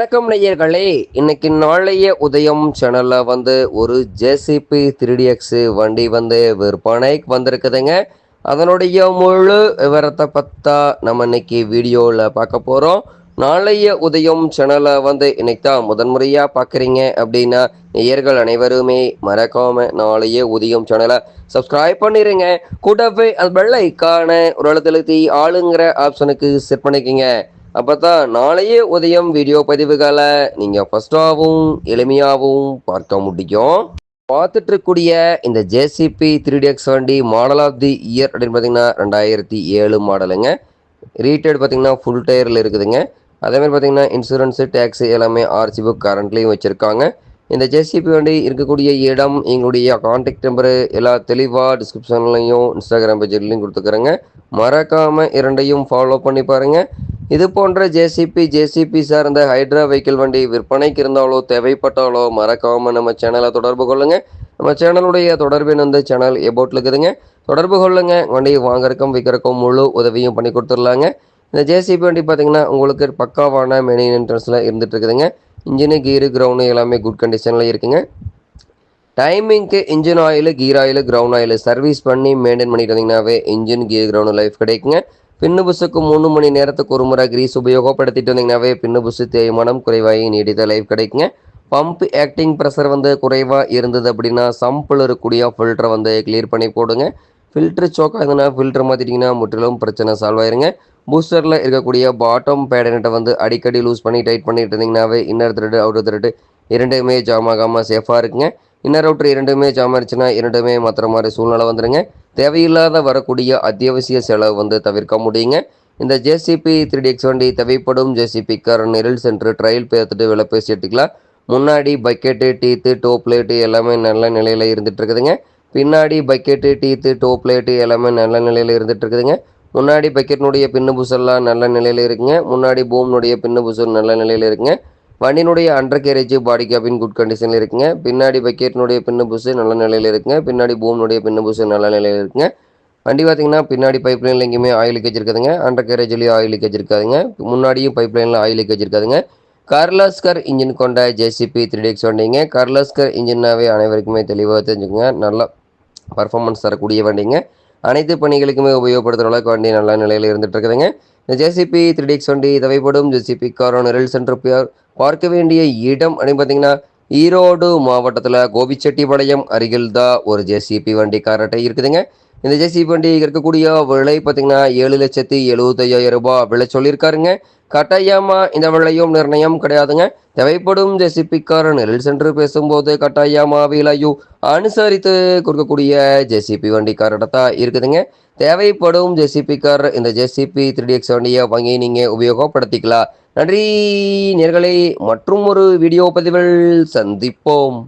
வணக்கம் நேயர்களே. இன்னைக்கு நாளைய உதயம் சேனல்ல ஒரு ஜேசிபி 3DX வண்டி விற்பனைக்கு வந்திருக்குதுங்க. அதனுடைய முழு விவரத்தை பத்தா நம்ம இன்னைக்கு வீடியோவில் பார்க்க போகிறோம். நாளைய உதயம் சேனலை இன்னைக்கு தான் முதன்முறையாக பார்க்குறீங்க அப்படின்னா நேயர்கள் அனைவருமே மறக்காம நாளைய உதயம் சேனலை சப்ஸ்கிரைப் பண்ணிடுங்க. கூடவே அது பெல் ஐக்கான ஒரு அழுத்தழுத்தி ஆளுங்கிற ஆப்ஷனுக்கு செட் பண்ணிக்கோங்க. அப்போ தான் நாளையே உதயம் வீடியோ பதிவுகளை நீங்கள் ஃபஸ்ட்டாகவும் எளிமையாகவும் பார்க்க முடியும். பார்த்துட்டு இருக்கக்கூடிய இந்த ஜேசிபி 3DX வண்டி மாடல் ஆஃப் தி இயர் அப்படின்னு பார்த்தீங்கன்னா 2007 மாடலுங்க. ரீட்டேட் பார்த்தீங்கன்னா ஃபுல் டயரில் இருக்குதுங்க. அதேமாதிரி பார்த்தீங்கன்னா இன்சூரன்ஸு டேக்ஸு எல்லாமே ஆர்சி புக் கரண்ட்லேயும் வச்சுருக்காங்க. இந்த ஜேசிபி வண்டி இருக்கக்கூடிய இடம், எங்களுடைய கான்டாக்ட் நம்பரு எல்லாம் தெளிவாக டிஸ்கிரிப்ஷன்லையும் இன்ஸ்டாகிராம் பேஜ்லையும் கொடுத்துக்கிறேங்க. மறக்காமல் இரண்டையும் ஃபாலோ பண்ணி பாருங்கள். இது போன்ற ஜேசிபி சார்ந்த ஹைட்ரா வெஹிக்கிள் வண்டி விற்பனைக்கு இருந்தாலோ தேவைப்பட்டாலோ மறக்காமல் நம்ம சேனலை தொடர்பு கொள்ளுங்க. நம்ம சேனலுடைய தொடர்பின் சேனல் எபோட்டில் இருக்குதுங்க. தொடர்பு கொள்ளுங்க. வண்டி வாங்குறக்கும் விற்கிறக்கும் முழு உதவியும் பண்ணி கொடுத்துடலாங்க. இந்த ஜேசிபி வண்டி பார்த்தீங்கன்னா உங்களுக்கு பக்காவான மெயின்டெனன்ஸில் இருந்துட்டு இருக்குதுங்க. இன்ஜினு கீரு கிரவுண்டு எல்லாமே குட் கண்டிஷனில் இருக்குங்க. டைமிங்க்கு engine oil, gear oil, ground oil service பண்ணி மெயின்டைன் பண்ணிட்டு வந்தீங்கன்னாவே இன்ஜின் கீர் கிரவுண்ட் லைஃப் கிடைக்குங்க. பின்னு புஸுக்கு 3 மணி நேரத்துக்கு ஒரு முறை கிரீஸ் உபயோகப்படுத்திட்டு வந்தீங்கன்னாவே பின்னு புஸு தேய்மானம் குறைவாகி நீடித்த லைஃப் கிடைக்குங்க. பம்ப் ஆக்டிங் ப்ரெஷர் குறைவாக இருந்தது அப்படின்னா சம்பில் இருக்கக்கூடிய ஃபில்டரை கிளியர் பண்ணி போடுங்க. ஃபில்ட்ரு சோக் ஆகுதுன்னா ஃபில்டர் மாற்றிட்டிங்கன்னா முற்றிலும் பிரச்சனை சால்வ் ஆயிருங்க. பூஸ்டரில் இருக்கக்கூடிய பாட்டம் பேடனட்டை அடிக்கடி லூஸ் பண்ணி டைட் பண்ணிட்டு இருந்தீங்கன்னாவே இன்னர் த்ரெட்டு அவுட்டர் த்ரெட்டு இரண்டுமே ஜாம் ஆகாமல் சேஃபாக இருக்குங்க. இன்னர் அவுட்ரு இரண்டுமே ஜாம் ஆயிடுச்சுன்னா இரண்டுமே மாத்திர மாதிரி சூழ்நிலை வந்துடுங்க. தேவையில்லாத வரக்கூடிய அத்தியாவசிய செலவு தவிர்க்க முடியுங்க. இந்த ஜேசிபி 3DX வண்டி தேவைப்படும் ஜேசிபி கார் நெரில் சென்டர் ட்ரையல் பார்த்துட்டு விலை பேசி எடுத்துக்கலாம். முன்னாடி பக்கெட்டு, டீத்து, டோ பிளேட்டு எல்லாமே நல்ல நிலையில் இருந்துட்டு இருக்குதுங்க. பின்னாடி பக்கெட்டு, டீத்து, டோ பிளேட்டு எல்லாமே நல்ல நிலையில் இருந்துட்டு இருக்குதுங்க. முன்னாடி பக்கெட்னுடைய பின்னு புசெல்லாம் நல்ல நிலையில் இருக்குங்க. முன்னாடி பூம்னுடைய பின்னு புசு நல்ல நிலையில் இருக்குங்க. வண்டியினுடைய undercarriage body cabin good கண்டிஷனில் இருக்குங்க. பின்னாடி பக்கெட்னுடைய பின்னு புஷு நல்ல நிலையில் இருக்குங்க. பின்னாடி பூம்னுடைய பின்னு புஷு நல்ல நிலையில் இருக்குங்க. வண்டி பார்த்தீங்கன்னா பின்னாடி பைப் லைனில் எங்கேயுமே ஆயில் லீக்கேஜ் இருக்காதுங்க. அண்டர் கேரேஜ்லேயும் ஆயில் லீக்கேஜ் இருக்காதுங்க. முன்னாடியும் பைப் லைனில் ஆயில் லீக்கேஜ் இருக்காதுங்க. கார்லாஸ்கர் இன்ஜின் கொண்ட ஜேசிபி 3DX வண்டிங்க. கார்லாஸ்கர் இன்ஜின்னாவே அனைவருக்குமே தெளிவாக தெரிஞ்சுக்கோங்க. நல்ல பர்ஃபார்மன்ஸ் தரக்கூடிய வண்டிங்க. அனைத்து பணிகளுக்குமே உபயோகப்படுத்துகிற அளவுக்கு வண்டி நல்ல நிலையில் இருந்துட்டு இருக்குதுங்க. இந்த ஜேசிபி 3DX வண்டி தேவைப்படும் ஜேசிபி கார் நெரில் சென்டர் பார்க்க வேண்டிய இடம் அப்படின்னு பார்த்தீங்கன்னா ஈரோடு மாவட்டத்தில் கோபிச்செட்டிப்பாளையம் அருகில் தான் ஒரு ஜேசிபி வண்டி காரட்டை இருக்குதுங்க. இந்த ஜேசிபி வண்டி இருக்கக்கூடிய விலை பார்த்தீங்கன்னா 7,75,000 ரூபாய் விலை சொல்லியிருக்காருங்க. கட்டாயமாக இந்த விலையும் நிர்ணயம் கிடையாதுங்க. தேவைப்படும் ஜேசிபி கார் நெரில் சென்று பேசும்போது கட்டாயமாக விலையும் அனுசரித்து கொடுக்கக்கூடிய ஜேசிபி வண்டி காரட்டை தான் இருக்குதுங்க. தேவைப்படும் ஜேசிபி கார் இந்த ஜேசிபி 3DX வண்டியை வாங்கி நீங்கள் உபயோகப்படுத்திக்கலாம். நன்றி நேயர்களே. மற்றும் ஒரு வீடியோ பதிவில் சந்திப்போம்.